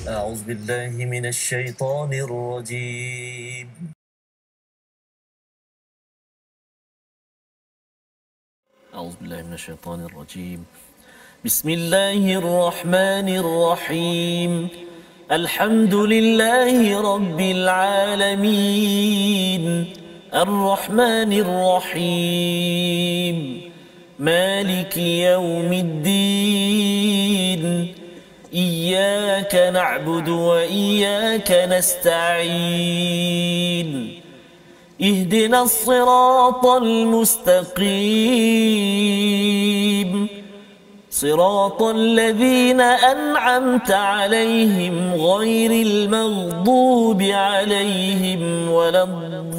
أعوذ بالله من الشيطان الرجيم أعوذ بالله من الشيطان الرجيم بسم الله الرحمن الرحيم الحمد لله رب العالمين الرحمن الرحيم مالك يوم الدين إياك نعبد وإياك نستعين اهدنا الصراط المستقيم صراط الذين أنعمت عليهم غير المغضوب عليهم ولا الضالين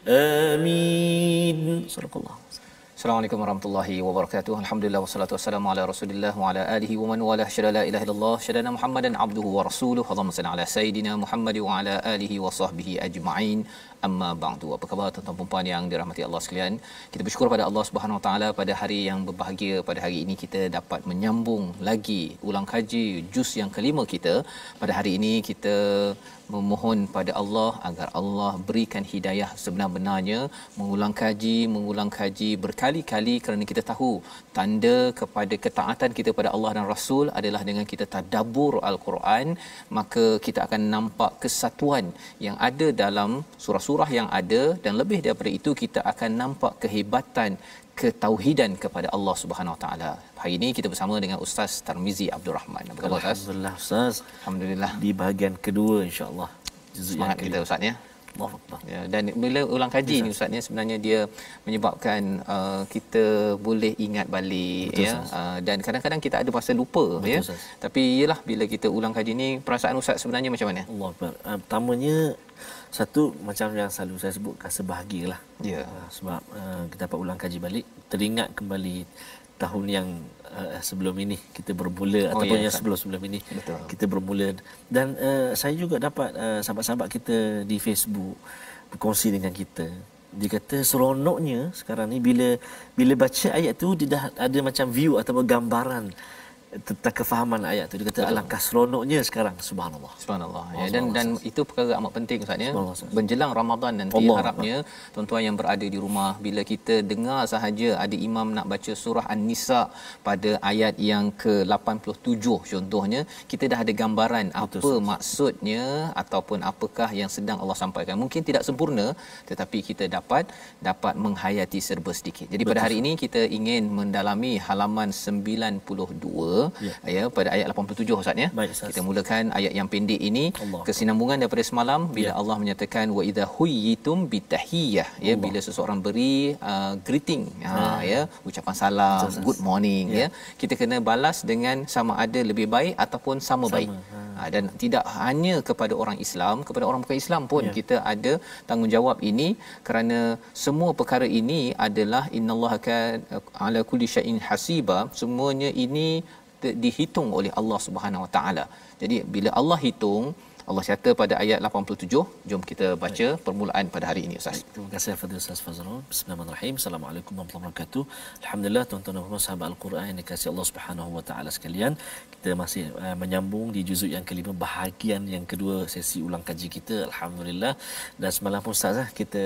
آمين صدق الله. Assalamualaikum warahmatullahi wabarakatuh. Alhamdulillah wassalatu wassalamu ala Rasulillah wa ala alihi wa man wala syada la ilaha illallah syadana Muhammadan abduhu wa rasuluhu. Allahumma salli ala sayidina Muhammad wa ala alihi wa sahbihi ajma'in. Amma ba'du. Apa khabar tuan-tuan dan puan yang dirahmati Allah sekalian? Kita bersyukur pada Allah Subhanahu wa taala pada hari yang berbahagia, pada hari ini kita dapat menyambung lagi ulang kaji juz yang kelima kita. Pada hari ini kita memohon pada Allah agar Allah berikan hidayah sebenar-benarnya, mengulang kaji berkali-kali kerana kita tahu tanda kepada ketaatan kita pada Allah dan Rasul adalah dengan kita tadabbur Al-Quran, maka kita akan nampak kesatuan yang ada dalam surah-surah yang ada, dan lebih daripada itu kita akan nampak kehebatan ketauhidan kepada Allah Subhanahu Wa Taala. Hari ini kita bersama dengan Ustaz Tarmizi Abdul Rahman. Apa khabar Ustaz? Alhamdulillah Ustaz. Alhamdulillah. Di bahagian kedua insya-Allah. Semangat kita Ustaz ya. Allahu Akbar. Ya, dan bila ulang kaji ni Ustaz ni sebenarnya dia menyebabkan kita boleh ingat balik. Betul, ya. Dan kadang-kadang kita ada masa lupa. Betul, ya. Ustaz. Tapi iyalah bila kita ulang kaji ni, perasaan Ustaz sebenarnya macam mana? Allahu Akbar. Pertamanya satu macam yang selalu saya sebut, rasa bahagialah. Ya. Sebab kita dapat ulang kaji balik, teringat kembali tahun yang sebelum ini kita bermula, ataupun yang sebelum ini. Betul. Kita bermula. Dan saya juga dapat sahabat-sahabat kita di Facebook berkongsi dengan kita. Dia kata seronoknya sekarang ni bila baca ayat tu dia dah ada macam view ataupun gambaran tentang kefahaman ayat tu. Dia kata betul, alangkah seronoknya sekarang, subhanallah. Subhanallah. Ya, dan itu perkara amat penting Ustaz ya. Menjelang Ramadan nanti Allah harapnya Allah, tuan-tuan yang berada di rumah, bila kita dengar sahaja ada imam nak baca surah An-Nisa pada ayat yang ke-87 contohnya, kita dah ada gambaran betul, apa maksudnya ataupun apakah yang sedang Allah sampaikan. Mungkin tidak sempurna tetapi kita dapat menghayati serba sedikit. Jadi betul, pada hari ini kita ingin mendalami halaman 92 ya, pada ayat 87 Ustaz ya. Baik, kita mulakan ayat yang pendek ini, kesinambungan daripada semalam bila Allah menyatakan wa idza huyyitum bitahiyyah ya, bila seseorang beri greeting ya, ucapan salam, good morning ya, kita kena balas dengan sama ada lebih baik ataupun sama baik. Dan tidak hanya kepada orang Islam, kepada orang bukan Islam pun kita ada tanggungjawab ini, kerana semua perkara ini adalah innallaha kana ala kulli syai'in hasiba. Semuanya ini dihitung oleh Allah Subhanahu Wa Taala. Jadi bila Allah hitung, Allah kata pada ayat 87, jom kita baca permulaan pada hari ini Ustaz. Terima kasih Fadil Ustaz Fazrul. Bismillahirrahmanirrahim. Assalamualaikum warahmatullahi wabarakatuh. Alhamdulillah tuan-tuan dan puan sahabat Al-Quran yang dikasihi Allah Subhanahu Wa Taala sekalian. Kita masih menyambung di juzuk yang kelima, bahagian yang kedua sesi ulang kaji kita. Alhamdulillah. Dan semalam pun Ustaz kita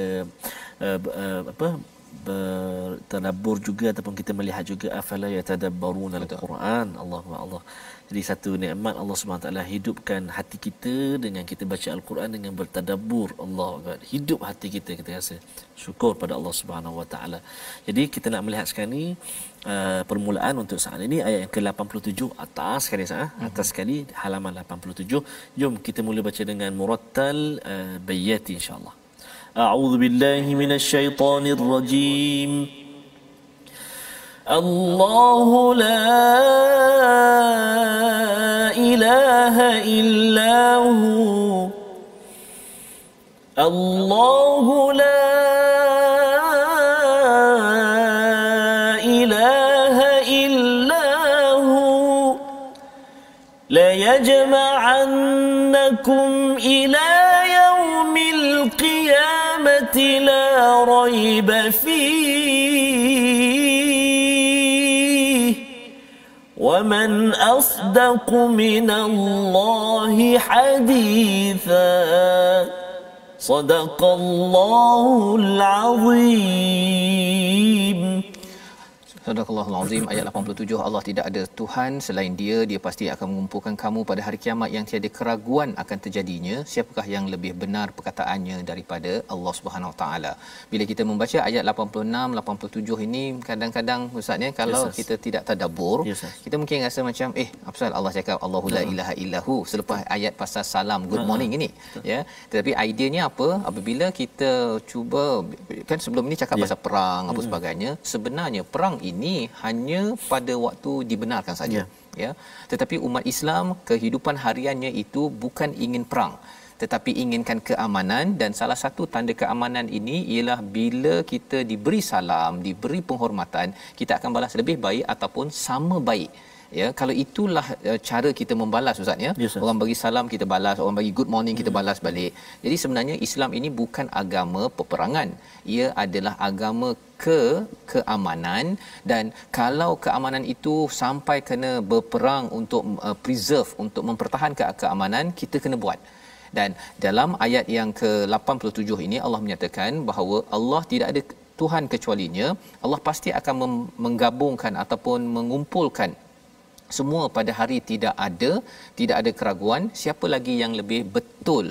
bertadabbur juga ataupun kita melihat juga afala yatadabbaruna al-Quran. Allah. Jadi satu nikmat Allah Subhanahu taala hidupkan hati kita dengan kita baca al-Quran dengan bertadabbur. Allah hidup hati kita rasa syukur pada Allah Subhanahu wa taala. Jadi kita nak melihat sekarang ni permulaan untuk saat ini ayat yang ke-87 atas sekali atas sekali halaman 87. Jom kita mula baca dengan murattal bayati insya-Allah. أعوذ بالله من الشيطان الرجيم الله لا إله إلا هو الله لا إله إلا هو ليجمعنكم إلى يوم القيامة لا ريب فيه ومن أصدق من الله حديثا صدق الله العظيم. Sadaqallahul Azim. Ayat 87, Allah tidak ada Tuhan selain Dia, Dia pasti akan mengumpulkan kamu pada hari kiamat yang tiada keraguan akan terjadinya. Siapakah yang lebih benar perkataannya daripada Allah Subhanahu Wa Taala? Bila kita membaca ayat 86, 87 ini, kadang-kadang ustaz kalau kita tidak tadabbur, kita mungkin rasa macam apasal Allah cakap Allahu la ilaha illahu selepas ayat pasal salam good morning ini, ya. Tetapi ideanya apa? Apabila kita cuba, kan sebelum ini cakap pasal perang apa sebagainya, sebenarnya perang ini hanya pada waktu dibenarkan saja, ya. Tetapi umat Islam kehidupan hariannya itu bukan ingin perang, tetapi inginkan keamanan, dan salah satu tanda keamanan ini ialah bila kita diberi salam, diberi penghormatan, kita akan balas lebih baik ataupun sama baik. Ya, kalau itulah cara kita membalas ustaz, ya. Orang bagi salam kita balas, orang bagi good morning kita balas balik. Jadi sebenarnya Islam ini bukan agama peperangan. Ia adalah agama keamanan, dan kalau keamanan itu sampai kena berperang untuk preserve, untuk mempertahankan keamanan, kita kena buat. Dan dalam ayat yang ke-87 ini Allah menyatakan bahawa Allah tidak ada Tuhan kecualinya. Allah pasti akan menggabungkan ataupun mengumpulkan semua pada hari tidak ada keraguan. Siapa lagi yang lebih betul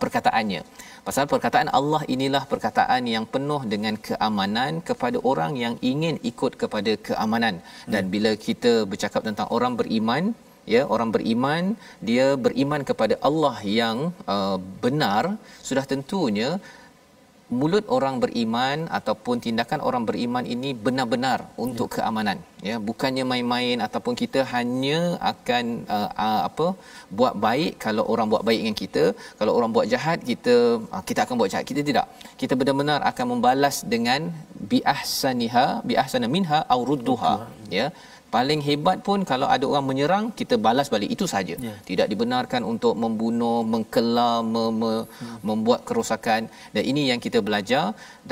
perkataannya? Pasal perkataan Allah inilah perkataan yang penuh dengan keamanan kepada orang yang ingin ikut kepada keamanan. Dan bila kita bercakap tentang orang beriman, ya, orang beriman, dia beriman kepada Allah yang benar, sudah tentunya mulut orang beriman ataupun tindakan orang beriman ini benar-benar untuk keamanan, ya, bukannya main-main ataupun kita hanya akan buat baik kalau orang buat baik dengan kita, kalau orang buat jahat kita akan buat jahat. Kita tidak, kita benar-benar akan membalas dengan bi ahsana minha au rudduha, ya. Paling hebat pun kalau ada orang menyerang, kita balas balik, itu saja. Tidak dibenarkan untuk membunuh, mengkelar, membuat kerosakan. Dan ini yang kita belajar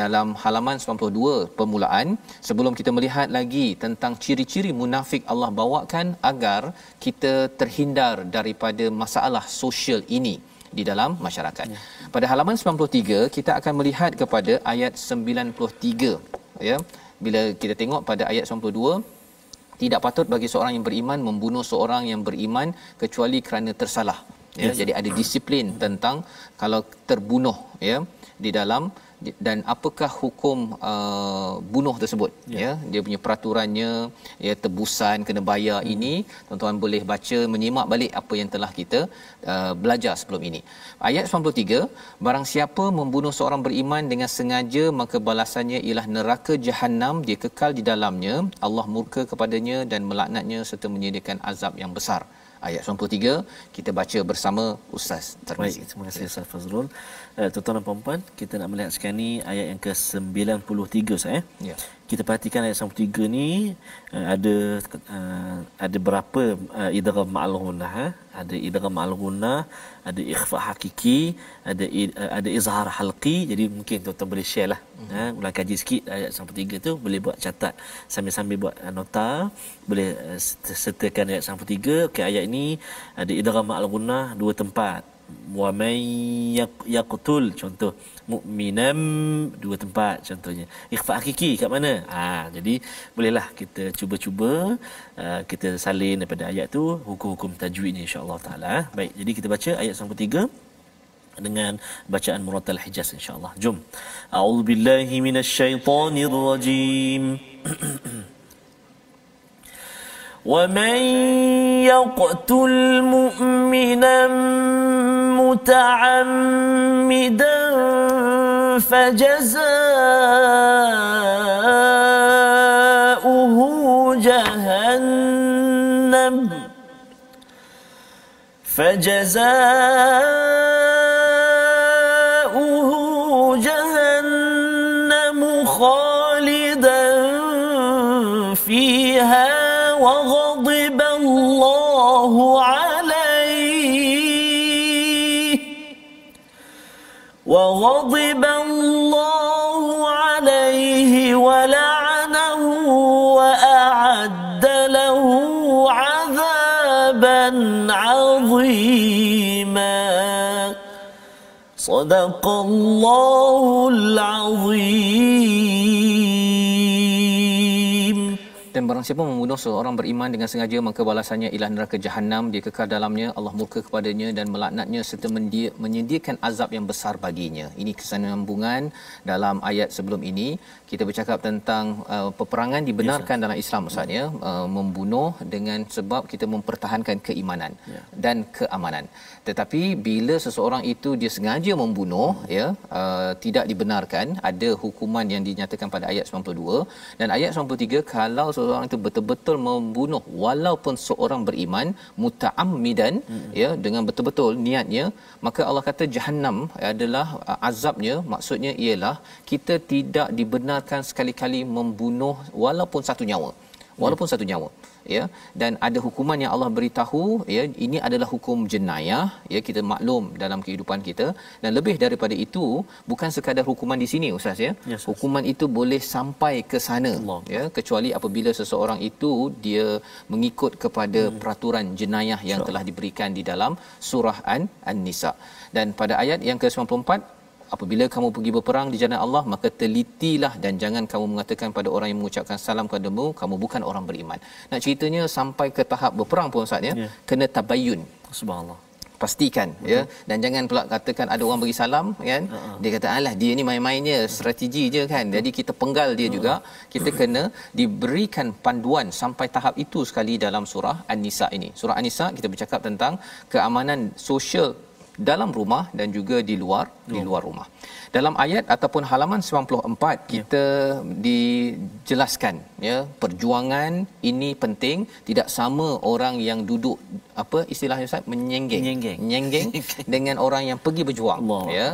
dalam halaman 92 permulaan. Sebelum kita melihat lagi tentang ciri-ciri munafik, Allah bawakan agar kita terhindar daripada masalah sosial ini di dalam masyarakat. Pada halaman 93 kita akan melihat kepada ayat 93, ya. Bila kita tengok pada ayat 92, tidak patut bagi seorang yang beriman membunuh seorang yang beriman kecuali kerana tersalah, ya. Jadi ada disiplin tentang kalau terbunuh, ya, di dalam, dan apakah hukum bunuh tersebut, ya. Dia punya peraturannya, ya, tebusan kena bayar. Ini tuan-tuan boleh baca, menyimak balik apa yang telah kita belajar sebelum ini. Ayat 93, barang siapa membunuh seorang beriman dengan sengaja, maka balasannya ialah neraka jahanam, dia kekal di dalamnya, Allah murka kepadanya dan melaknatnya serta menyediakan azab yang besar. Ayat 93 kita baca bersama Ustaz Tarmizi. Baik, terima kasih Ustaz Fazrul. Tuan-tuan dan puan-puan, kita nak melihat sekarang ni ayat yang ke-93 saya. Ya. Kita perhatikan ayat 93 ni ada berapa idgham ma'al ghunnah, ada idgham ma'al ghunnah, ada ikhfa hakiki, ada izhar halqi. Jadi mungkin tuan-tuan boleh share lah, ulang kaji sikit ayat 93 tu, boleh buat catat sambil-sambil buat nota, boleh sertakan ayat 93. Okey, ayat ini ada idgham ma'al ghunnah dua tempat. Wa may yaqtul, contoh mukminam, dua tempat contohnya. Ikhfa hakiki kat mana? Jadi bolehlah kita cuba-cuba kita salin daripada ayat tu hukum-hukum tajwidnya insya-Allah taala. Baik, jadi kita baca ayat 93 dengan bacaan Murattal Hijaz insya-Allah. Jom. A'udzubillahi minasyaitonirrajim. وَمَن يَقْتُلْ مُؤْمِنًا مُتَعَمِّدًا فَجَزَاؤُهُ جهنم خالدا فيها وغضب الله عليه ولعنه وأعد له عذابا عظيما صدق الله العظيم. Dan barang siapa membunuh seorang beriman dengan sengaja, maka balasannya ialah neraka jahanam, dia kekal dalamnya, Allah murka kepadanya dan melaknatnya serta menyediakan azab yang besar baginya. Ini kesambungan dalam ayat sebelum ini. Kita bercakap tentang peperangan dibenarkan dalam Islam, Ustaz, ya, membunuh dengan sebab kita mempertahankan keimanan dan keamanan. Tetapi bila seseorang itu dia sengaja membunuh, ya, tidak dibenarkan, ada hukuman yang dinyatakan pada ayat 92 dan ayat 93. Kalau seorang itu betul-betul membunuh walaupun seorang beriman muta'ammidan, ya, dengan betul-betul niatnya, maka Allah kata jahanam adalah azabnya, maksudnya ialah kita tidak dibenarkan sekali-kali membunuh walaupun satu nyawa, ya, dan ada hukuman yang Allah beritahu, ya, ini adalah hukum jenayah, ya, kita maklum dalam kehidupan kita, dan lebih daripada itu bukan sekadar hukuman di sini, Ustaz, ya. Hukuman itu boleh sampai ke sana, ya, kecuali apabila seseorang itu dia mengikut kepada peraturan jenayah yang telah diberikan di dalam surah An-Nisa. Dan pada ayat yang ke-94, apabila kamu pergi berperang di jalan Allah, maka telitilah dan jangan kamu mengatakan pada orang yang mengucapkan salam kepadamu, kamu bukan orang beriman. Nak ceritanya sampai ke tahap berperang pun, Ustaz, ya, kena tabayyun. Subhanallah. Pastikan, ya, dan jangan pula katakan ada orang bagi salam, kan, dia kata alah dia ni main-mainnya, strategi je, kan, jadi kita penggal dia juga. Kita kena diberikan panduan sampai tahap itu sekali dalam surah An-Nisa ini. Surah An-Nisa kita bercakap tentang keamanan sosial dalam rumah dan juga di luar rumah. Dalam ayat ataupun halaman 94 kita dijelaskan, ya, perjuangan ini penting, tidak sama orang yang duduk, apa istilahnya, Ustaz, menyenggeng dengan orang yang pergi berjuang, ya.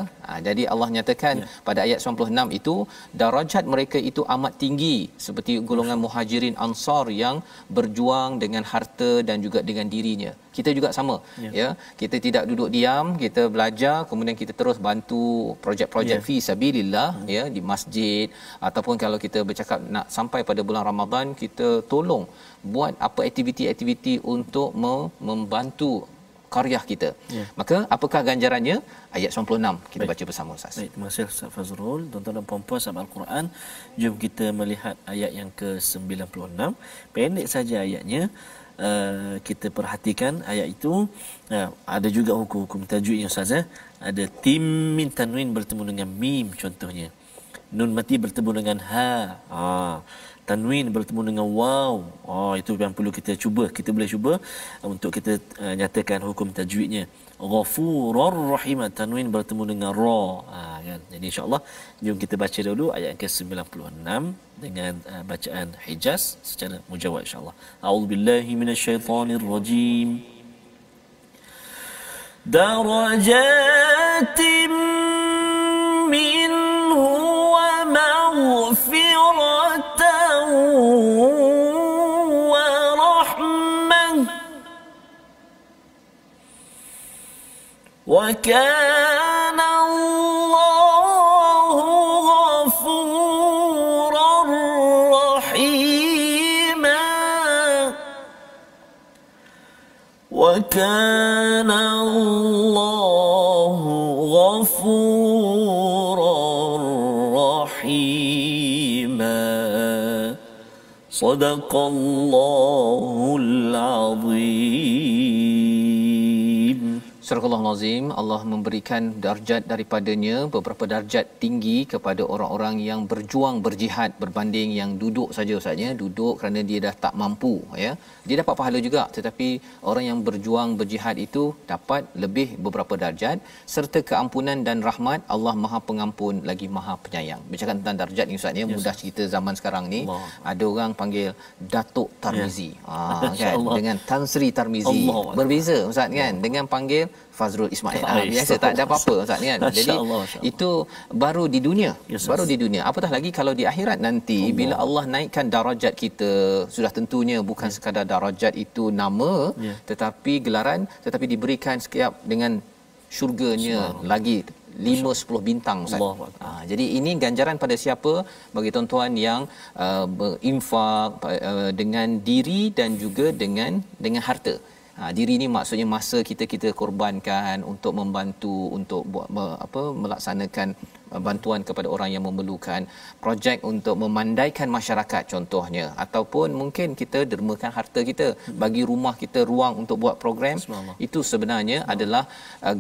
Jadi Allah nyatakan pada ayat 96 itu darajat mereka itu amat tinggi seperti golongan Muhajirin Ansar yang berjuang dengan harta dan juga dengan dirinya. Kita juga sama, ya. Kita tidak duduk diam, kita belajar, kemudian kita terus bantu projek-projek fi sabilillah, ya, di masjid, ataupun kalau kita bercakap nak sampai pada bulan Ramadan, kita tolong buat apa aktiviti-aktiviti untuk membantu karya kita. Maka apakah ganjarannya? Ayat 96 kita baca bersama, Ustaz. Baik, terima kasih Ustaz Fazrul. Tuan-tuan dan puan-puan sahabat Al-Quran, jom kita melihat ayat yang ke-96. Pendek saja ayatnya. Kita perhatikan ayat itu, ada juga hukum-hukum tajwidnya, Ustaz, ya. Ada tim min tanwin bertemu dengan mim contohnya. Nun mati bertemu dengan ha. Tanwin bertemu dengan waw. Itu yang perlu kita cuba. Kita boleh cuba untuk kita nyatakan hukum tajwidnya. Ghafurur Rahim, tanwin bertemu dengan ra. Kan? Jadi insya-Allah jom kita baca dulu ayat ke-96 dengan bacaan Hijaz secara mujawad insya-Allah. A'udzubillahi minasyaitonirrajim. Darajatin minhu wa maghfiratan wa rahmah wa kana Allahu ghafuran rahima wa kana Allahu ghafuran rahima. Sadaqallahul azim. Surah Al-Azim, Allah memberikan darjat daripadanya, beberapa darjat tinggi kepada orang-orang yang berjuang berjihad berbanding yang duduk saja, Ustaznya, duduk kerana dia dah tak mampu, ya. Dia dapat pahala juga, tetapi orang yang berjuang berjihad itu dapat lebih beberapa darjat, serta keampunan dan rahmat. Allah Maha Pengampun lagi Maha Penyayang. Bercakap tentang darjat ni, Ustaz, ya, mudah cerita zaman sekarang ni. Ada orang panggil Datuk Tarmizi, kan, dengan Tan Sri Tarmizi. Berbeza, Ustaz, kan, dengan panggil Fazrul Ismail. Biasa tak ada apa-apa, Ustaz, kan. Jadi itu baru di dunia, baru di dunia. Apatah lagi kalau di akhirat nanti, bila Allah naikkan darajat kita, sudah tentunya bukan sekadar darajat itu nama, tetapi gelaran, tetapi diberikan setiap dengan syurganya lagi 5-10 bintang, Ustaz. Jadi ini ganjaran pada siapa? Bagi tuan-tuan yang berinfak dengan diri dan juga dengan harta. Diri ni maksudnya masa kita korbankan untuk membantu, untuk buat melaksanakan bantuan kepada orang yang memerlukan, projek untuk memandaikan masyarakat contohnya, ataupun mungkin kita dermakan harta kita, bagi rumah kita ruang untuk buat program. Itu sebenarnya adalah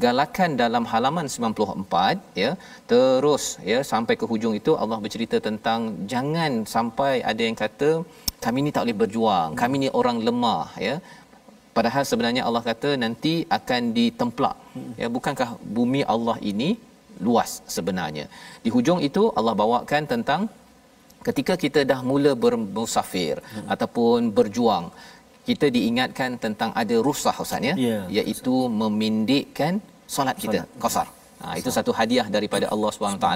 galakan dalam halaman 94 ya. Terus ya sampai ke hujung itu Allah bercerita tentang jangan sampai ada yang kata kami ni tak boleh berjuang, kami ni orang lemah ya. Padahal sebenarnya Allah kata nanti akan ditemplak. Ya, bukankah bumi Allah ini luas sebenarnya. Di hujung itu Allah bawakan tentang ketika kita dah mula bermusafir ataupun berjuang, kita diingatkan tentang ada rusah Ustaz ya, iaitu memendekkan solat kita, qasar. Itu satu hadiah daripada Allah SWT.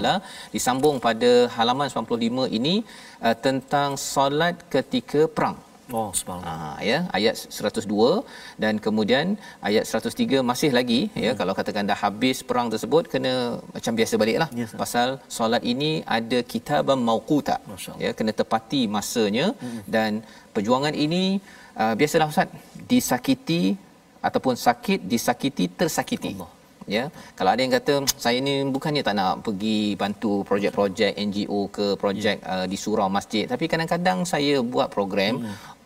Disambung pada halaman 95 ini tentang solat ketika perang. Ya, ayat 102 dan kemudian ayat 103 masih lagi ya, kalau katakan dah habis perang tersebut kena macam biasa baliklah. Pasal solat ini ada kitaban mauquta ya, kena tepati masanya. Dan perjuangan ini biasalah Ustaz, disakiti ataupun sakit, disakiti, tersakiti. Ya, kalau ada yang kata saya ni bukannya tak nak pergi bantu projek-projek NGO ke projek di surau masjid, tapi kadang-kadang saya buat program,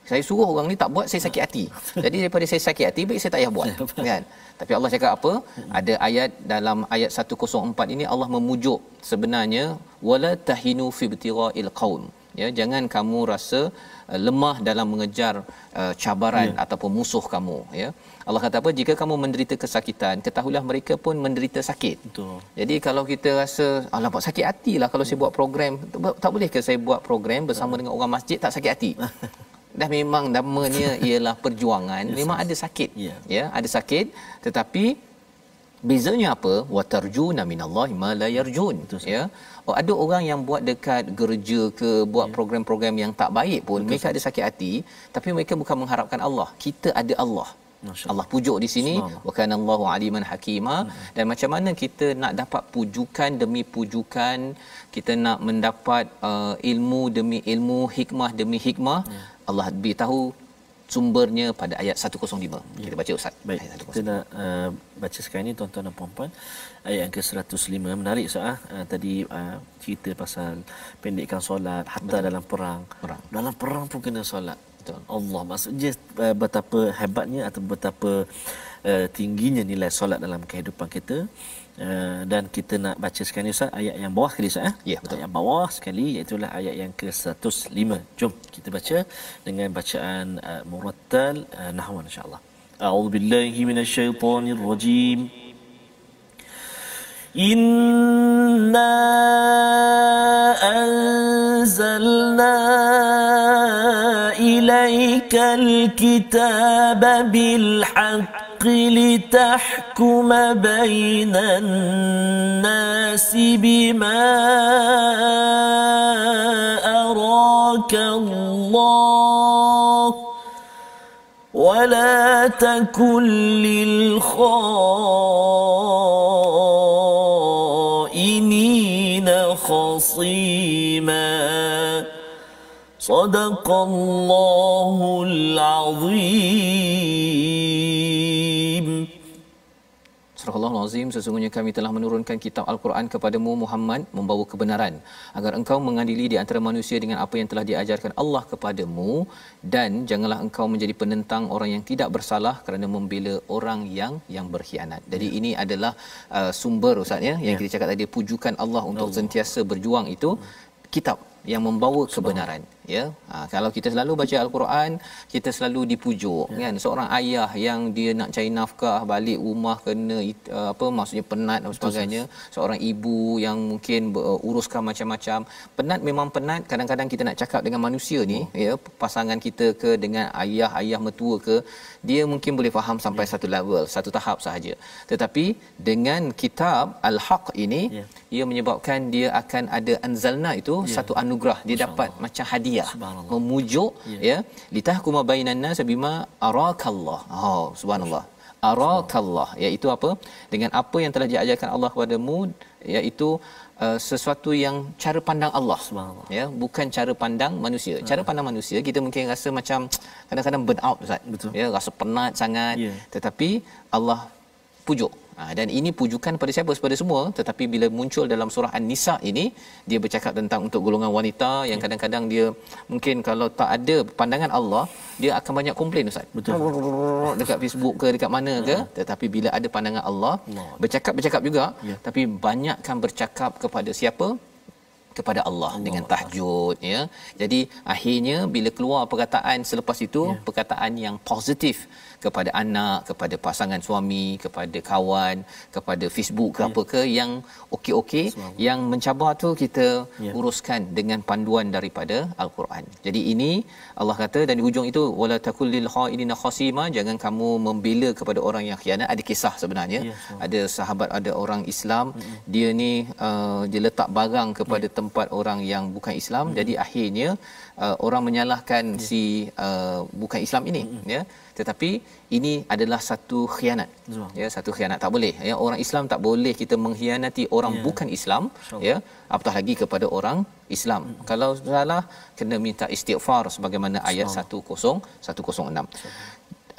saya suruh orang ni tak buat, saya sakit hati. Jadi daripada saya sakit hati, baik saya tak payah buat kan. Tapi Allah cakap apa? Ada ayat dalam ayat 104 ini Allah memujuk sebenarnya wala tahinu fi ibtira'il qaum. Ya, jangan kamu rasa lemah dalam mengejar cabaran ataupun musuh kamu ya. Allah kata apa? Jika kamu menderita kesakitan, ketahuilah mereka pun menderita sakit. Betul. Jadi kalau kita rasa alamak sakit hatilah kalau saya buat program, tak boleh ke saya buat program bersama dengan orang masjid tak sakit hati? Dah memang namanya ialah perjuangan, memang ada sakit. Ya, ada sakit, tetapi bezanya apa? Wa tarjuna minallahi ma la yarjun. Ya. Ada orang yang buat dekat gereja ke, buat program-program yang tak baik pun, mereka ada sakit hati, tapi mereka bukan mengharapkan Allah. Kita ada Allah. Allah pujuk di sini, wa kana Allahu aliman hakima. Dan macam mana kita nak dapat pujukan demi pujukan, kita nak mendapat ilmu demi ilmu, hikmah demi hikmah, Allah beritahu sumbernya pada ayat 105. Kita baca Ustaz. Baik, kita nak baca sekarang ni tuan-tuan dan puan-puan, ayat yang ke-105. Menarik Ustaz. Tadi cerita pasal pendekkan solat hatta dalam perang. Dalam perang pun kena solat. Betul. Allah, maksudnya betapa hebatnya atau betapa tingginya nilai solat dalam kehidupan kita. Dan kita nak baca sekali Ustaz ayat yang bawah sekali Ustaz. Ya, betul. Ayat bawah sekali, iaitu ayat yang ke-105. Jom kita baca dengan bacaan murattal nahwan insya-Allah. A'udzubillahi minasyaitonir rajim. Inna anzalna ilaikal kitaba bil haqq لتحكم بين الناس بما أراك الله ولا تكن للخائنين خصيما صدق الله العظيم. Surah Al-Azim, sesungguhnya kami telah menurunkan kitab Al-Quran kepadamu Muhammad membawa kebenaran agar engkau mengadili di antara manusia dengan apa yang telah diajarkan Allah kepadamu, dan janganlah engkau menjadi penentang orang yang tidak bersalah kerana membela orang yang berkhianat. Jadi ini adalah sumber Ustaz ya, yang kita cakap tadi, pujukan Allah untuk sentiasa berjuang itu kitab yang membawa kebenaran ya. Kalau kita selalu baca Al-Quran, kita selalu dipujuk kan. Seorang ayah yang dia nak cari nafkah, balik rumah kena maksudnya penat dan sebagainya. Seorang ibu yang mungkin uruskan macam-macam, penat, memang penat. Kadang-kadang kita nak cakap dengan manusia ni ya, pasangan kita ke, dengan ayah mertua ke, dia mungkin boleh faham sampai satu level, satu tahap sahaja. Tetapi dengan kitab Al-Haq ini ia menyebabkan dia akan ada anzalna itu satu anugerah anugerah, dia dapat macam hadiah, memujuk ya, litahkuma bainan nas bima arakallah. Oh subhanallah, arakallah iaitu apa, dengan apa yang telah diajarkan Allah kepadamu, iaitu sesuatu yang cara pandang Allah, ya, bukan cara pandang manusia. Cara pandang manusia kita mungkin rasa macam kadang-kadang burn out, Ustaz. Ya, rasa penat sangat, tetapi Allah pujuk. Dan ini pujukan pada siapa? Kepada semua. Tetapi bila muncul dalam surah An-Nisa ini, dia bercakap tentang untuk golongan wanita yang kadang-kadang dia mungkin kalau tak ada pandangan Allah, dia akan banyak komplain, Ustaz. Betul. Dekat Facebook ke dekat mana ke. Tetapi bila ada pandangan Allah, bercakap juga, tapi banyakkan bercakap kepada siapa? Kepada Allah dengan tahajud, ya. Jadi akhirnya bila keluar perkataan selepas itu, perkataan yang positif kepada anak, kepada pasangan suami, kepada kawan, kepada Facebook ke apa ke yang okey-okey, yang mencabar tu kita uruskan dengan panduan daripada Al-Quran. Jadi ini Allah kata, dan di hujung itu wala takul lil khainina khasima, jangan kamu membela kepada orang yang khianat. Ada kisah sebenarnya, ada sahabat, ada orang Islam, dia ni dia letak barang kepada tempat orang yang bukan Islam, jadi akhirnya orang menyalahkan si bukan Islam ini, ya, tetapi ini adalah satu khianat, ya, satu khianat. Tak boleh, ya, orang Islam tak boleh kita mengkhianati orang bukan Islam, ya, apatah lagi kepada orang Islam. Kalau salah kena minta istighfar sebagaimana ayat 106.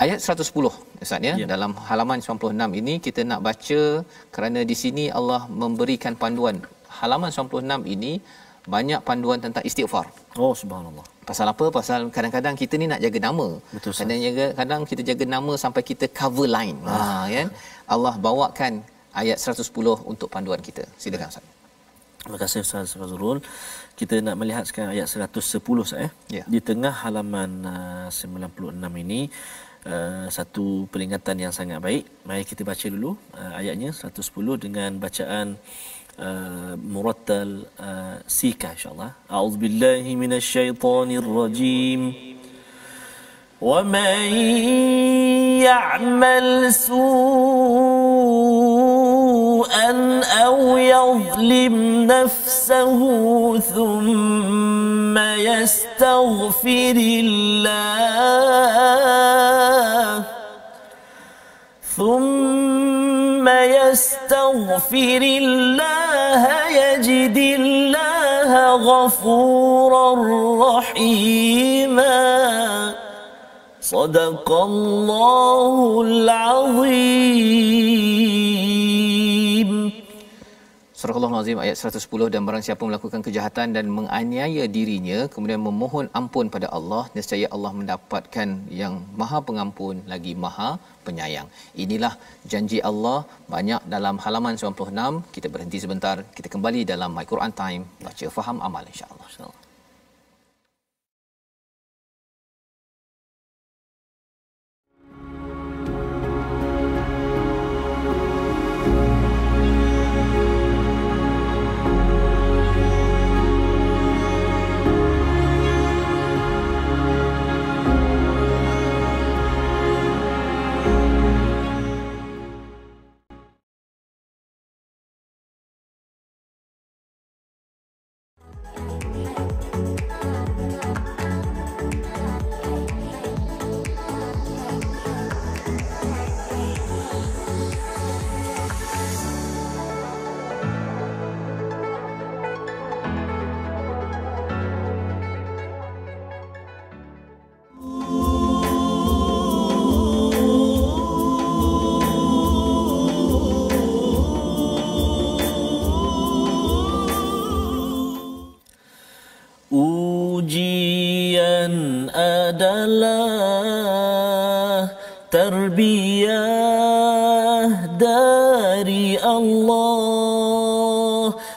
Ayat 110, Ustaz, ya, dalam halaman 96 ini kita nak baca kerana di sini Allah memberikan panduan. Halaman 96 ini banyak panduan tentang istighfar. Oh subhanallah. Pasal apa? Pasal kadang-kadang kita ni nak jaga nama. Betul. Kadang kita jaga nama sampai kita cover line. Kan? Allah bawakan ayat 110 untuk panduan kita. Silakan Ustaz. Terima kasih Ustaz Fazrul. Kita nak melihat sekarang ayat 110, Ustaz, ya. Di tengah halaman 96 ini satu peringatan yang sangat baik. Mari kita baca dulu ayatnya 110 dengan bacaan murattal sika insyaallah. A'udzubillahi minasyaitonir rajim. Wa man ya'mal su'an aw yadhlim nafsahu thumma yastaghfirillah يستغفر الله يجد الله غفورا رحيما صدق الله العظيم. Surah Al-Azim ayat 110, dan barang siapa melakukan kejahatan dan menganiaya dirinya kemudian memohon ampun pada Allah, nescaya Allah mendapatkan yang Maha Pengampun lagi Maha Penyayang. Inilah janji Allah banyak dalam halaman 96. Kita berhenti sebentar, kita kembali dalam My Quran Time, baca faham amal insya-Allah. Ujian adalah tarbiyah dari Allah.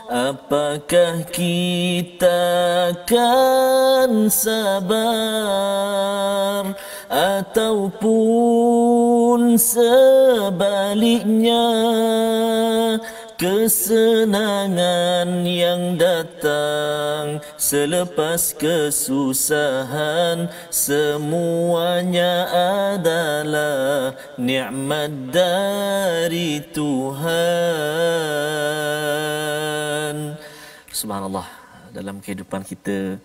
Apakah kita akan sabar ataupun sebaliknya? Kesenangan yang datang selepas kesusahan, semuanya adalah nikmat dari Tuhan. Subhanallah. dalam kehidupan kita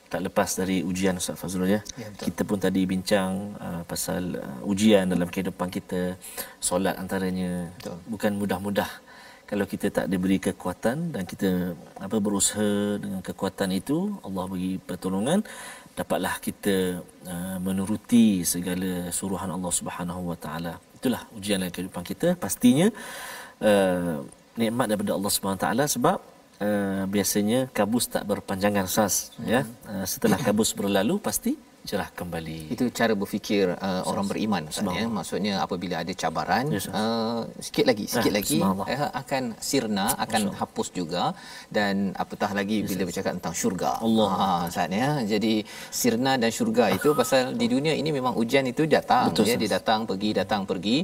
tak lepas dari ujian Ustaz Fazrul ya. Kita pun tadi bincang pasal ujian dalam kehidupan kita, solat antaranya. Betul. Bukan mudah-mudah kalau kita tak diberi kekuatan dan kita berusaha dengan kekuatan itu, Allah bagi pertolongan, dapatlah kita menuruti segala suruhan Allah Subhanahu Wa Taala. Itulah ujian dalam kehidupan kita, pastinya nikmat daripada Allah Subhanahu Wa Taala, sebab biasanya kabus tak berpanjangan sas ya. Setelah kabus berlalu pasti cerah kembali. Itu cara berfikir orang beriman maksudnya. Maksudnya apabila ada cabaran, sikit lagi akan sirna, akan hapus juga. Dan apatah lagi bila bercakap tentang syurga. Maksudnya jadi sirna dan syurga itu pasal di dunia ini memang ujian itu datang. Betul, ya, dia datang pergi.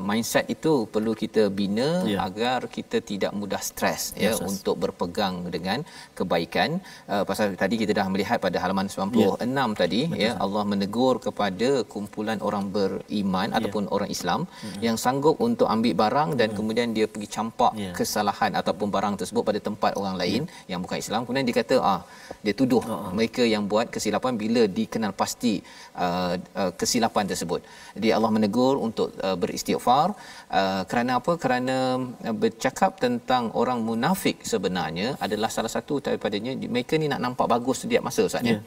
Mindset itu perlu kita bina agar kita tidak mudah stres untuk berpegang dengan kebaikan. Pasal tadi kita dah melihat pada halaman 96 tadi. Ya, Allah menegur kepada kumpulan orang beriman ataupun orang Islam yang sanggup untuk ambil barang dan kemudian dia pergi campak kesalahan ataupun barang tersebut pada tempat orang lain yang bukan Islam. Kemudian dia kata dia tuduh mereka yang buat kesilapan bila dikenal pasti kesilapan tersebut. Jadi Allah menegur untuk beristighfar. Kerana apa? Kerana bercakap tentang orang munafik sebenarnya adalah salah satu daripadanya, mereka ni nak nampak bagus setiap masa Ustaz ya.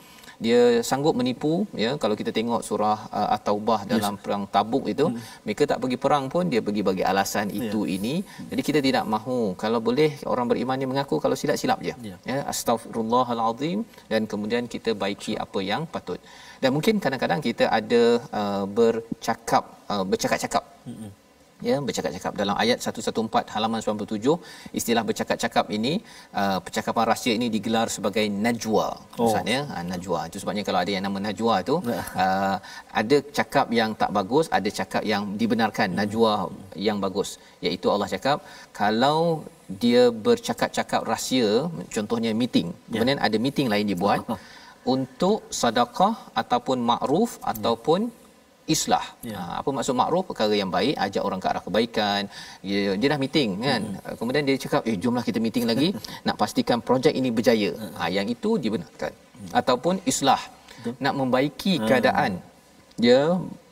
Dia sanggup menipu ya. Kalau kita tengok surah At-Taubah dalam perang Tabuk itu, mereka tak pergi perang pun dia pergi bagi alasan itu ini. Jadi kita tidak mahu, kalau boleh orang beriman ni mengaku kalau silap je ya, astaghfirullahalazim, dan kemudian kita baiki apa yang patut. Dan mungkin kadang-kadang kita ada bercakap-cakap ya, bercakap-cakap dalam ayat 114 halaman 97, istilah bercakap-cakap ini, percakapan rahsia ini digelar sebagai najwa. Maksudnya najwa itu sebabnya kalau ada yang nama najwa tu ada cakap yang tak bagus, ada cakap yang dibenarkan, najwa yang bagus, iaitu Allah cakap kalau dia bercakap-cakap rahsia, contohnya meeting, kemudian ada meeting lain dibuat untuk sedekah ataupun makruf ataupun islah. Apa maksud makruf? Perkara yang baik, ajak orang ke arah kebaikan. Dia dah meeting kan. Kemudian dia cakap, jomlah kita meeting lagi nak pastikan projek ini berjaya. Yang itu dibenarkan. Ataupun islah, nak membaiki keadaan. Dia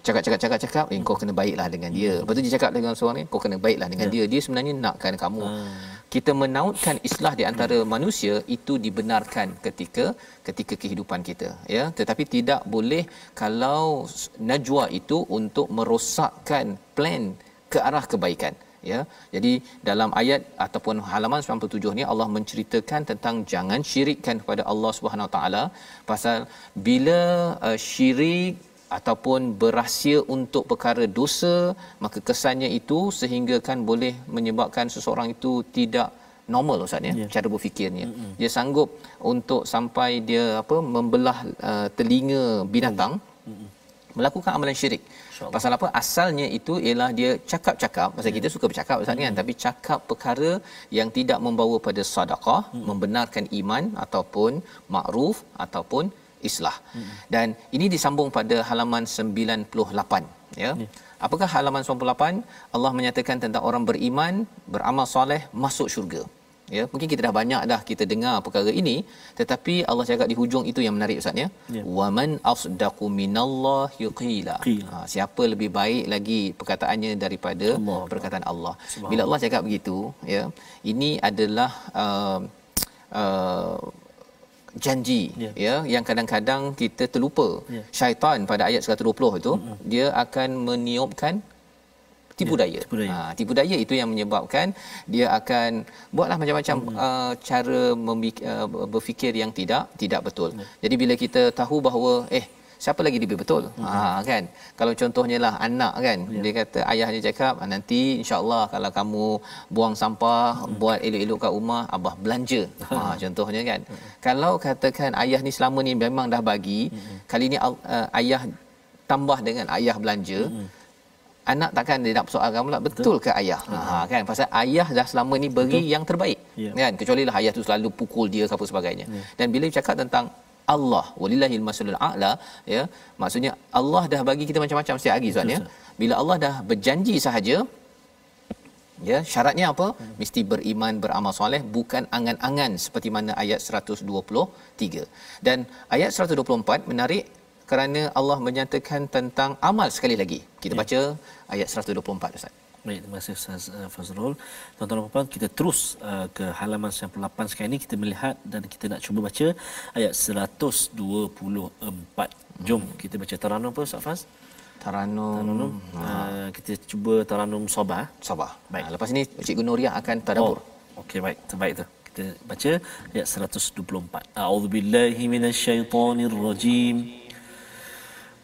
cakap, kau kena baiklah dengan dia. Lepas tu dia cakap dengan seorang ni, kau kena baiklah dengan dia. Dia sebenarnya nakkan kamu. Kita menautkan islah di antara manusia itu dibenarkan ketika kehidupan kita ya, tetapi tidak boleh kalau najwa itu untuk merosakkan plan ke arah kebaikan ya. Jadi dalam ayat ataupun halaman 97 ni Allah menceritakan tentang jangan syirikkan kepada Allah Subhanahu Wa Taala, pasal bila syirik ataupun berahsia untuk perkara dosa, maka kesannya itu sehingga kan boleh menyebabkan seseorang itu tidak normal Ustaz ya, cara berfikirnya. Dia sanggup untuk sampai dia membelah telinga binatang, melakukan amalan syirik. Pasal apa? Asalnya itu ialah dia cakap-cakap, pasal kita suka bercakap Ustaz kan, tapi cakap perkara yang tidak membawa pada sedekah, membenarkan iman ataupun makruf ataupun islah. Dan ini disambung pada halaman 98 ya. Apakah halaman 98? Allah menyatakan tentang orang beriman, beramal soleh masuk syurga. Ya, mungkin kita dah banyak kita dengar perkara ini, tetapi Allah cakap di hujung itu yang menarik Ustaz ya. Wa man asdaqu minallahi qila. Siapa lebih baik lagi perkataannya daripada perkataan Allah. Bila Allah cakap begitu ya, ini adalah janji ya, yang kadang-kadang kita terlupa. Syaitan pada ayat 120 itu dia akan meniupkan tipu daya. Tipu daya itu yang menyebabkan dia akan buatlah macam-macam cara berfikir yang tidak betul. Jadi bila kita tahu bahawa siapa lagi lebih betul kan, kalau contohnya lah anak kan, dia kata, ayahnya cakap nanti insya-Allah kalau kamu buang sampah, buat elok-elok kat rumah, abah belanja contohnya kan. Kalau katakan ayah ni selama ni memang dah bagi, kali ni ayah tambah dengan ayah belanja, anak takkan dia nak persoalkan pula betul ke ayah kan, pasal ayah dah selama ni beri yang terbaik kan, kecuali lah ayah tu selalu pukul dia ke apa sebagainya. Dan bila cakap tentang Allah, walillahil masalul a'la ya, maksudnya Allah dah bagi kita macam-macam setiap hari Ustaz ya. Bila Allah dah berjanji sahaja, Ya, syaratnya apa? Mesti beriman, beramal soleh, bukan angan-angan seperti mana ayat 123. Dan ayat 124 menarik kerana Allah menyatakan tentang amal sekali lagi. Kita baca ayat 124 Ustaz. Baik, terima kasih Ustaz Fazrul. Tuan-tuan dan puan, kita terus ke halaman 98 sekarang ini, kita melihat dan kita nak cuba baca ayat 124. Jom kita baca Taranum apa Ustaz Faz? Taranum. Kita cuba Taranum Sabah. Baik. Lepas ini Cikgu Nuriah akan tadabbur. Okey, baik. Terbaik tu. Kita baca ayat 124. A'udzubillahi minasyaitonirrajim.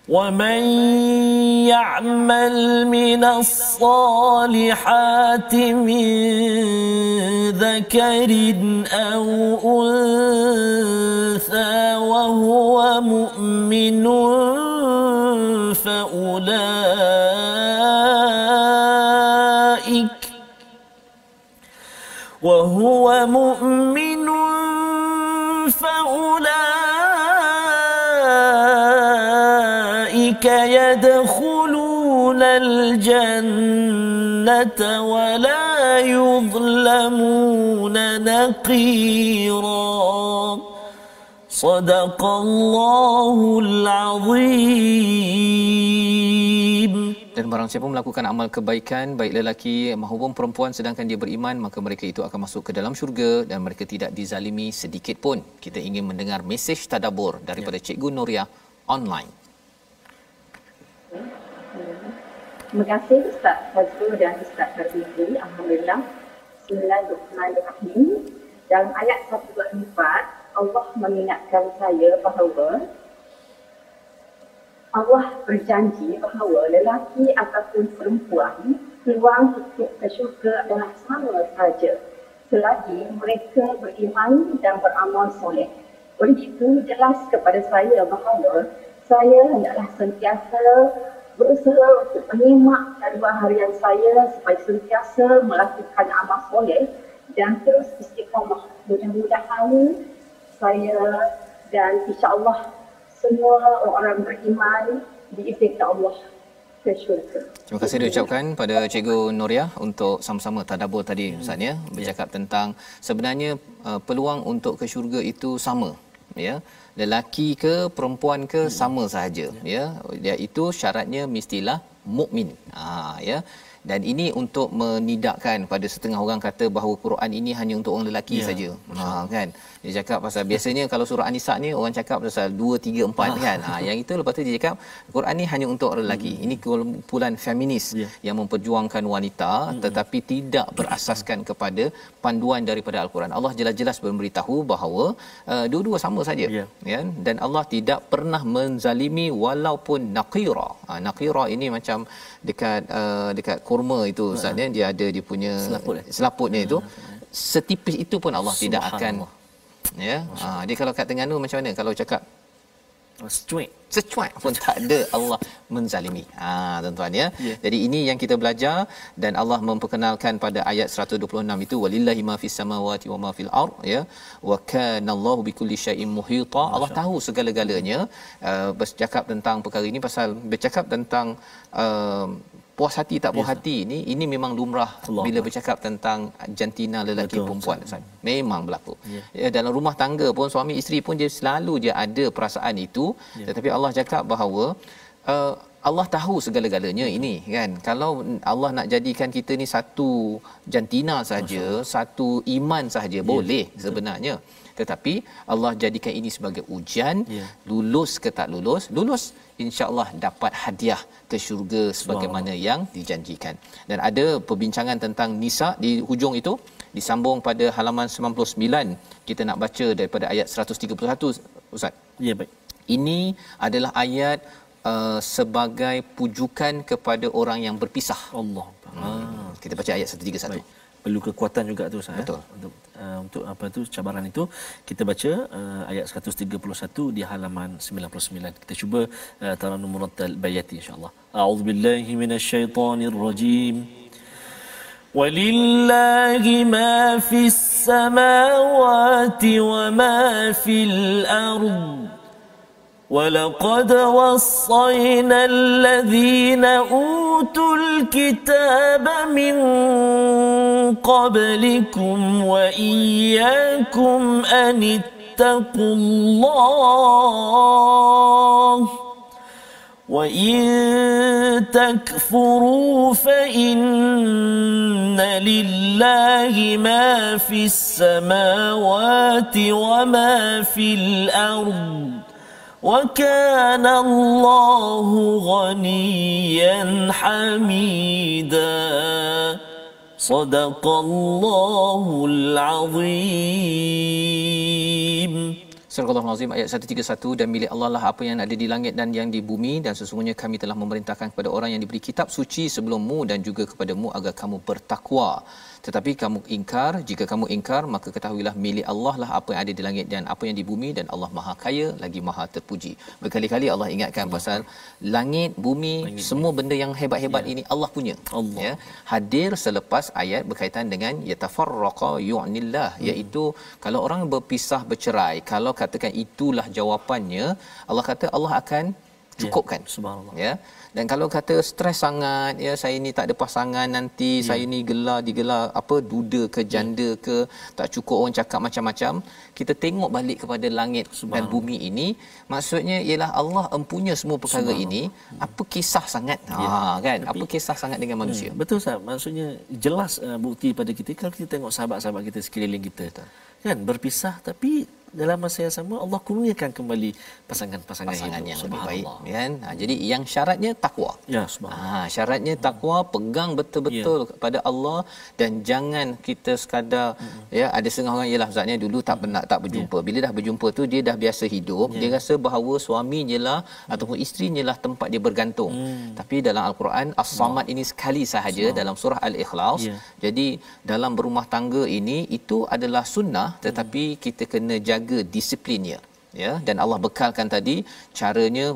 وَمَنْ يَعْمَلْ مِنَ الصَّالِحَاتِ مِنْ ذَكَرٍ أَوْ أُنْثَى وَهُوَ مُؤْمِنٌ فَأُولَئِكَ يَدْخُلُونَ الْجَنَّةَ وَلَا يُظْلَمُونَ نَقِيرًا. صدق الله العظيم. Dan barang siapa melakukan amal kebaikan, baik lelaki maupun perempuan, sedangkan dia beriman, maka mereka itu akan masuk ke dalam syurga dan mereka tidak dizalimi sedikit pun. Kita ingin mendengar mesej tadabbur daripada Cikgu Nuriah online. Terima kasih Ustaz Fazrul dan Ustaz Tarbizi. Alhamdulillah. Bismillahirrahmanirrahim. Dalam ayat 124, Allah mengingatkan saya bahawa Allah berjanji bahawa lelaki ataupun perempuan peluang untuk ke syurga adalah sama saja selagi mereka beriman dan beramal soleh. Oleh itu jelas kepada saya bahawa saya hendaklah sentiasa berusaha untuk menyimak jadual harian saya supaya sentiasa melakukan amal soleh dan terus istiqamah. Mudah-mudahan saya dan insya-Allah semua orang beriman diizinkan Allah ke syurga. Terima kasih diucapkan pada Cikgu Nuriah untuk sama-sama tadabbur tadi Ustaz ya, bercakap tentang sebenarnya peluang untuk ke syurga itu sama ya, lelaki ke perempuan ke sama sahaja ya, iaitu syaratnya mestilah mukmin ya. Dan ini untuk menidakkan pada setengah orang kata bahawa Quran ini hanya untuk orang lelaki saja. Kan dia cakap pasal biasanya kalau surah An-Nisa ni orang cakap pasal 2 3 4 kan. Yang itu lepas tu dia cakap Quran ni hanya untuk orang lelaki. Ini kumpulan feminis yang memperjuangkan wanita tetapi tidak berasaskan kepada panduan daripada Al-Quran. Allah jelas-jelas memberitahu bahawa dua-dua sama saja ya, dan Allah tidak pernah menzalimi walaupun naqira. Naqira ini macam dekat kurma itu Ustaz ya, dia ada dia punya selaputnya itu. Setipis itu pun Allah tidak akan ya. Dia kalau kat Terengganu macam mana kalau cakap secuat pun tak ada Allah menzalimi. Tuan-tuan ya. Jadi ini yang kita belajar dan Allah memperkenalkan pada ayat 126 itu walillahi ma fis samawati wa ma fil ard ya, wa kana Allahu bikulli syai'in muhita. Allah tahu segala-galanya. Bercakap tentang perkara ini pasal bercakap tentang puas hati tak puas hati ini memang lumrah bila bercakap tentang jantina lelaki perempuan Ustaz. Memang berlaku. Ya, dalam rumah tangga pun suami isteri pun dia selalu dia ada perasaan itu, tetapi Allah cakap bahawa Allah tahu segala-galanya ini kan. Kalau Allah nak jadikan kita ni satu jantina saja, satu iman saja boleh sebenarnya. Tetapi Allah jadikan ini sebagai ujian, lulus ke tak lulus, insya-Allah dapat hadiah ke syurga sebagaimana yang dijanjikan. Dan ada perbincangan tentang Nisa di hujung itu disambung pada halaman 99. Kita nak baca daripada ayat 131 Ustaz. Ya, baik. Ini adalah ayat sebagai pujukan kepada orang yang berpisah. Allah. Kita baca ayat 131. Baik. Perlu kekuatan juga tu Ustaz. Betul. Untuk apa tu cabaran itu kita baca ayat 131 di halaman 99. Kita cuba Taranum Murattal Bayati insya-Allah. A'udzubillahi minasyaitonirrajim. Walillahi ma fis samawati wa ma fil ard. ولقد وصينا الذين أوتوا الكتاب من قبلكم وإياكم أن اتقوا الله وإن تكفروا فإن لله ما في السماوات وما في الأرض وكان الله غنيا حميدا صدق الله العظيم. Surah Al-Azim ayat 131, dan milik Allah lah apa yang ada di langit dan yang di bumi, dan sesungguhnya kami telah memerintahkan kepada orang yang diberi kitab suci sebelummu dan juga kepadamu agar kamu bertakwa. Tetapi kamu ingkar, jika kamu ingkar maka ketahuilah milik Allah lah apa yang ada di langit dan apa yang di bumi, dan Allah Maha Kaya lagi Maha Terpuji. Berkali-kali Allah ingatkan pasal langit, bumi, semua benda yang hebat-hebat ini Allah punya. Ya, hadir selepas ayat berkaitan dengan yatafarraqa yu'nillah, iaitu kalau orang berpisah bercerai, kalau katakan itulah jawapannya, Allah kata Allah akan cukupkan. Subhanallah. Ya. Dan kalau kata stres sangat, ya saya ni tak ada pasangan nanti, saya ni digelar apa, duda ke janda ke, tak cukup, orang cakap macam-macam, kita tengok balik kepada langit dan bumi ini, maksudnya ialah Allah empunya semua perkara ini. Apa kisah sangat kan? Tapi, apa kisah sangat dengan manusia? Betul Ustaz, maksudnya jelas bukti pada kita kalau kita tengok sahabat-sahabat kita sekeliling kita. Kan berpisah tapi dalam masa yang sama Allah kurniakan kembali pasangan-pasangan yang lebih baik, kan? Jadi yang syaratnya takwa. Ya, subhanallah. Syaratnya takwa, pegang betul-betul kepada Allah, dan jangan kita sekadar ya, ada setengah orang ialah Ustaznya dulu tak pernah tak berjumpa. Bila dah berjumpa tu dia dah biasa hidup, dia rasa bahawa suaminya lah ataupun isterinya lah tempat dia bergantung. Tapi dalam Al-Quran As-Samad ini sekali sahaja dalam surah Al-Ikhlas. Jadi dalam berumah tangga ini itu adalah sunnah, tetapi kita kena jaga disiplinnya, ya. Dan Allah bekalkan tadi caranya,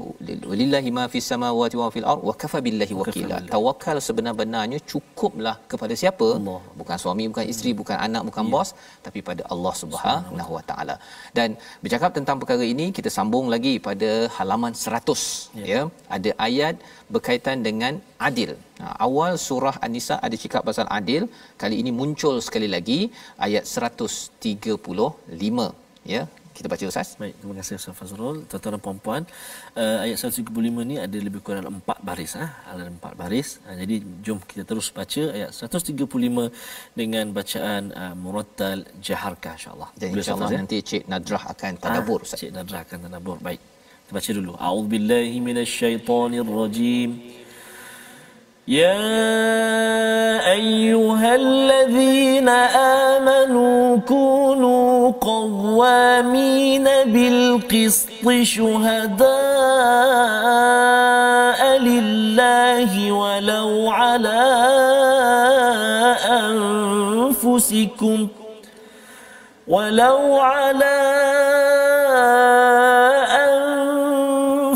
walillahi ma fis samawati wa fil ard wa kafa billahi wakila. Tawakal sebenar-benarnya cukuplah kepada siapa? Allah. Bukan suami, bukan isteri, bukan anak, bukan bos, tapi pada Allah Subhanahu wa taala. Dan bercakap tentang perkara ini, kita sambung lagi pada halaman 100, ya. Ada ayat berkaitan dengan adil. Awal surah An-Nisa ada cakap pasal adil, kali ini muncul sekali lagi ayat 135, ya. Kita baca Ustaz. Baik, terima kasih Ustaz Fazrul. Tuan-tuan dan puan-puan, ayat 135 ni ada lebih kurang 4 baris. Ada 4 baris. Jadi jom kita terus baca ayat 135 dengan bacaan murattal jaharkah, insya-Allah. Dan insya-Allah nanti Cik Nadrah akan tadabbur Ustaz. Cik Nadrah akan tadabbur. Baik. Kita baca dulu. A'udzubillahi minasyaitonirrajim. يا أيها الذين آمنوا كونوا قوامين بالقسط شهداء لله ولو على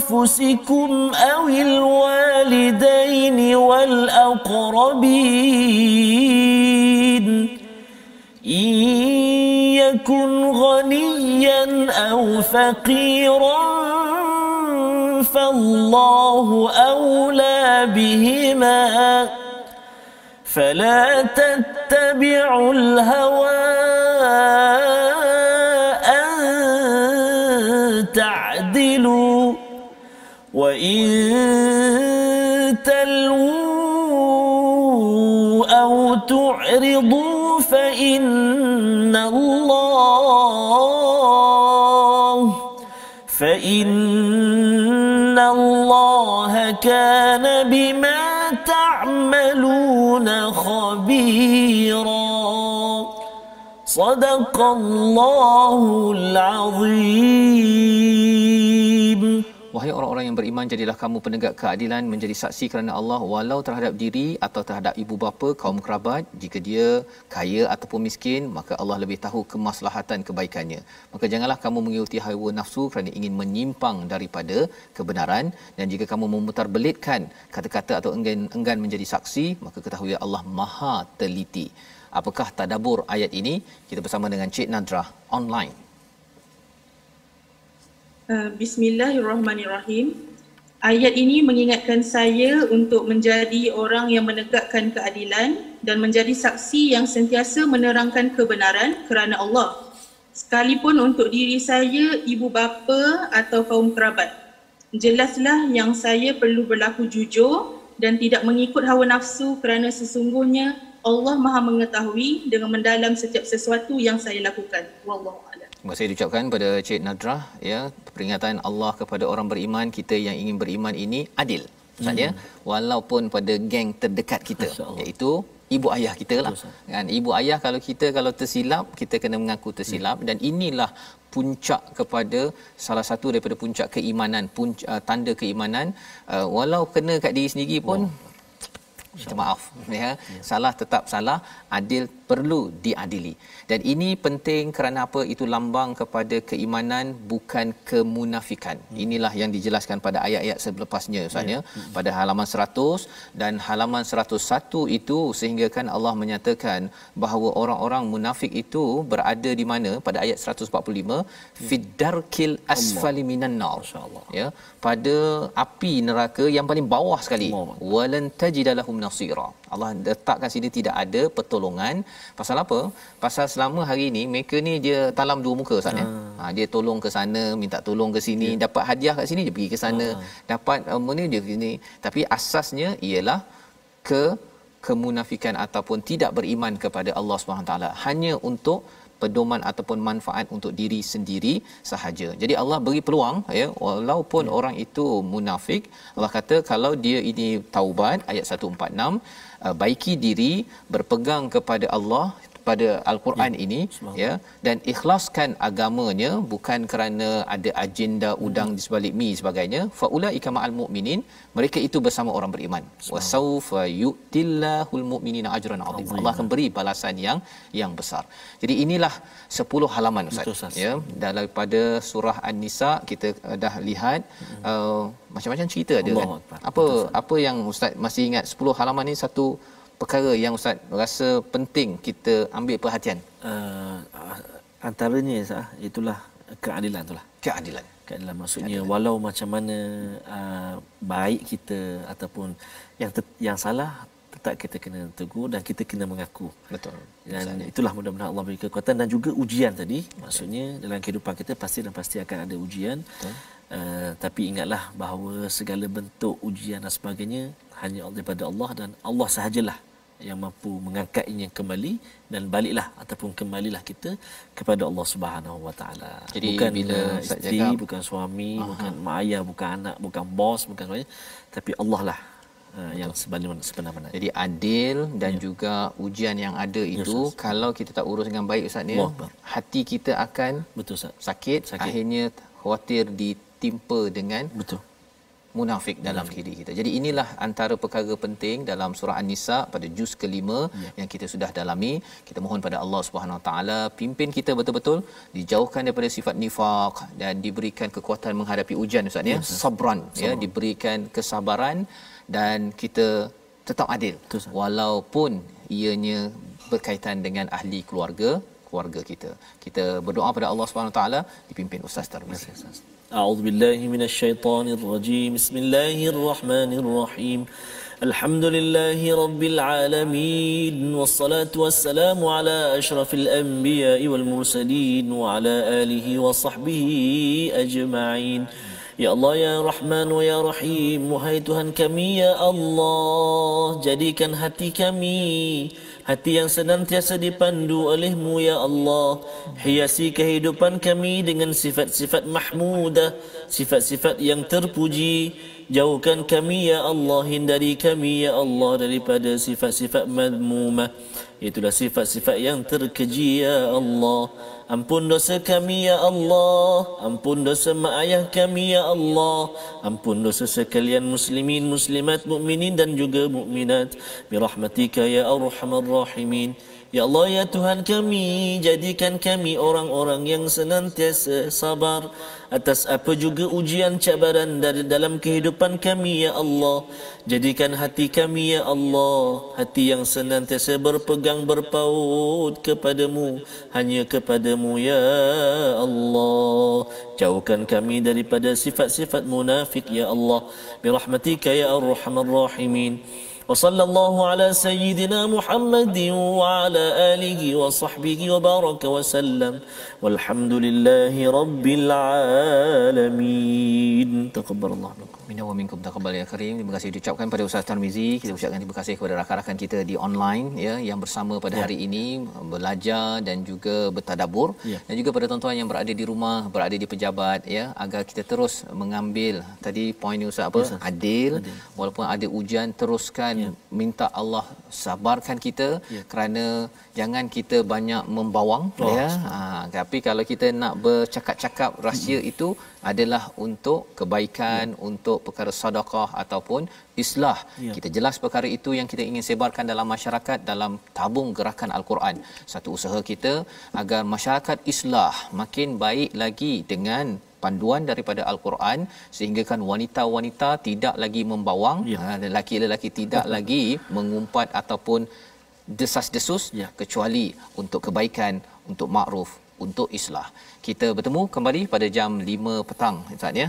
أنفسكم أو الوالدين والأقربين إن يكن غنيا أو فقيرا فالله أولى بهما فلا تتبعوا الهوى أن تعدلوا وإن تلووا أو تعرضوا فإن الله كان بما تعملون خبيرا صدق الله العظيم. Wahai orang-orang yang beriman, jadilah kamu penegak keadilan, menjadi saksi kerana Allah, walau terhadap diri atau terhadap ibu bapa, kaum kerabat. Jika dia kaya ataupun miskin, maka Allah lebih tahu kemaslahatan kebaikannya. Maka janganlah kamu mengikuti hawa nafsu kerana ingin menyimpang daripada kebenaran. Dan jika kamu memutarbelitkan kata-kata atau enggan menjadi saksi, maka ketahui Allah Maha teliti. Apakah tadabbur ayat ini? Kita bersama dengan Cik Nadrah online. Bismillahirrahmanirrahim. Ayat ini mengingatkan saya untuk menjadi orang yang menegakkan keadilan dan menjadi saksi yang sentiasa menerangkan kebenaran kerana Allah, sekalipun untuk diri saya, ibu bapa atau kaum kerabat. Jelaslah yang saya perlu berlaku jujur dan tidak mengikut hawa nafsu kerana sesungguhnya Allah Maha mengetahui dengan mendalam setiap sesuatu yang saya lakukan. Wallahu a'lam. Terima kasih diucapkan pada Cik Nadrah, ya, peringatan Allah kepada orang beriman, kita yang ingin beriman ini adil. Maksudnya walaupun pada geng terdekat kita, iaitu ibu ayah kita lah. Kan, ibu ayah kalau tersilap, kita kena mengaku tersilap, dan inilah puncak kepada salah satu daripada puncak keimanan, tanda keimanan. Walau kena kat diri sendiri pun minta maaf, ya. Salah tetap salah, adil perlu diadili. Dan ini penting kerana apa? Itu lambang kepada keimanan, bukan kemunafikan. Inilah yang dijelaskan pada ayat-ayat selepasnya, Ustaz, ya. Pada halaman 100 dan halaman 101 itu, sehingga kan Allah menyatakan bahawa orang-orang munafik itu berada di mana? Pada ayat 145, fiddarkil asfali minan nar, ya, pada api neraka yang paling bawah sekali. Walan tajidalahum nasira. Allah letakkan sini tidak ada pertolongan. Pasal apa? Pasal selama hari ini mereka ni dia talam dua muka, Ustaz, ya. Dia tolong ke sana, minta tolong ke sini, dapat hadiah kat sini dia pergi ke sana, dapat mana dia ke sini. Tapi asasnya ialah kemunafikan ataupun tidak beriman kepada Allah SWT, hanya untuk pedoman ataupun manfaat untuk diri sendiri sahaja. Jadi Allah beri peluang, ya, walaupun orang itu munafik, Allah kata kalau dia ini taubat, ayat 146, baiki diri, berpegang kepada Allah pada Al-Quran ini, ya, dan ikhlaskan agamanya bukan kerana ada agenda udang di sebalik mi sebagainya. Faulaika ma'al mu'minin, mereka itu bersama orang beriman. Wasaufa yu'tillahul mu'minina ajran 'azim. Allah akan beri balasan yang besar. Jadi inilah 10 halaman, Ustaz, ya, daripada surah An-Nisa. Kita dah lihat macam-macam cerita ada, kan. Apa yang Ustaz masih ingat 10 halaman ni? Satu perkara yang Ustaz rasa penting kita ambil perhatian. Antaranya, itulah keadilan itulah. Keadilan Maksudnya walau macam mana baik kita ataupun yang salah, tetap kita kena tegur dan kita kena mengaku. Betul. Dan itulah mudah-mudahan Allah beri kekuatan dan juga ujian tadi. Maksudnya dalam kehidupan kita pasti akan ada ujian. Tapi ingatlah bahawa segala bentuk ujian dan sebagainya hanya daripada Allah, dan Allah sahajalah yang mampu mengangkatnya kembali, dan baliklah ataupun kembalilah kita kepada Allah Subhanahu Wa Taala. Bukan bila isteri, bukan suami, bukan mak ayah, bukan anak, bukan bos, bukan sebagainya, tapi Allah lah yang sebenar-benar. Jadi adil dan juga ujian yang ada itu, kalau kita tak urus dengan baik, Ustaz, ni hati kita akan sakit. Akhirnya khawatir ditimpa dengan munafik dalam diri kita. Jadi inilah antara perkara penting dalam surah An-Nisa pada juz ke-5 yang kita sudah dalami. Kita mohon pada Allah Subhanahu Wa Taala pimpin kita betul-betul dijauhkan daripada sifat nifaq dan diberikan kekuatan menghadapi ujian, Ustaz, ya. Sabran, ya, diberikan kesabaran dan kita tetap adil walaupun ianya berkaitan dengan ahli keluarga kita. Kita berdoa pada Allah Subhanahu Wa Taala, dipimpin Ustaz Tarmizi. A'udzu billahi minasyaitonir rajim. Bismillahirrahmanirrahim. Alhamdulillahi rabbil alamin, wassalatu wassalamu ala asyrafil anbiya'i wal mursalin wa ala alihi wa sahbihi ajma'in. Ya Allah, ya Rahman, ya Rahim, wahai Tuhan kami, ya Allah, jadikan hati kami hati yang senantiasa dipandu oleh-Mu, ya Allah. Hiasi kehidupan kami dengan sifat-sifat mahmudah, sifat-sifat yang terpuji. Jauhkan kami, ya Allah, hindari kami, ya Allah, daripada sifat-sifat madmumah, itulah sifat-sifat yang terkeji, ya Allah. Ampun dosa kami, ya Allah. Ampun dosa mak ayah kami, ya Allah. Ampun dosa sekalian muslimin, muslimat, mukminin dan juga mukminat. Birahmatika ya arhamar rahimin. Ya Allah, ya Tuhan kami, jadikan kami orang-orang yang senantiasa sabar atas apa juga ujian cabaran dari dalam kehidupan kami, ya Allah. Jadikan hati kami, ya Allah, hati yang senantiasa berpegang berpaut kepadamu, hanya kepadamu, ya Allah. Jauhkan kami daripada sifat-sifat munafik, ya Allah, birahmatika ya arhamar rahimin. وصلى الله على سيدنا محمد وعلى آله وصحبه وبارك وسلم والحمد لله رب العالمين. تقبل الله منكم. Minna wa minkum taqabbal ya karim. Terima kasih diucapkan pada Ustaz Tarmizi. Kita ucapkan terima kasih kepada rakan-rakan kita di online ya yang bersama pada hari ini belajar dan juga bertadabbur, dan juga pada tuan-tuan yang berada di rumah, berada di pejabat ya, agar kita terus mengambil tadi poin ni Ustaz apa? Adil. Walaupun ada ujian, teruskan minta Allah sabarkan kita, kerana jangan kita banyak membawang ya. Tapi kalau kita nak bercakap-cakap rahsia itu adalah untuk kebaikan, untuk perkara sedekah ataupun islah. Kita jelas perkara itu yang kita ingin sebarkan dalam masyarakat dalam tabung gerakan Al-Quran. Satu usaha kita agar masyarakat islah makin baik lagi dengan panduan daripada Al-Quran, sehingga kan wanita-wanita tidak lagi membawang, lelaki-lelaki tidak lagi mengumpat ataupun desas-desus, kecuali untuk kebaikan, untuk makruf, untuk islah. Kita bertemu kembali pada jam 5 petang Ustaz ya,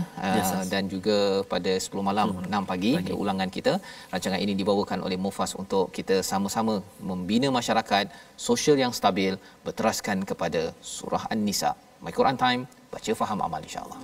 dan juga pada 10 malam 6 pagi ulangan kita. Rancangan ini dibawakan oleh Mufas untuk kita sama-sama membina masyarakat sosial yang stabil berteraskan kepada surah An-Nisa. My Quran Time, baca faham amal insya-Allah.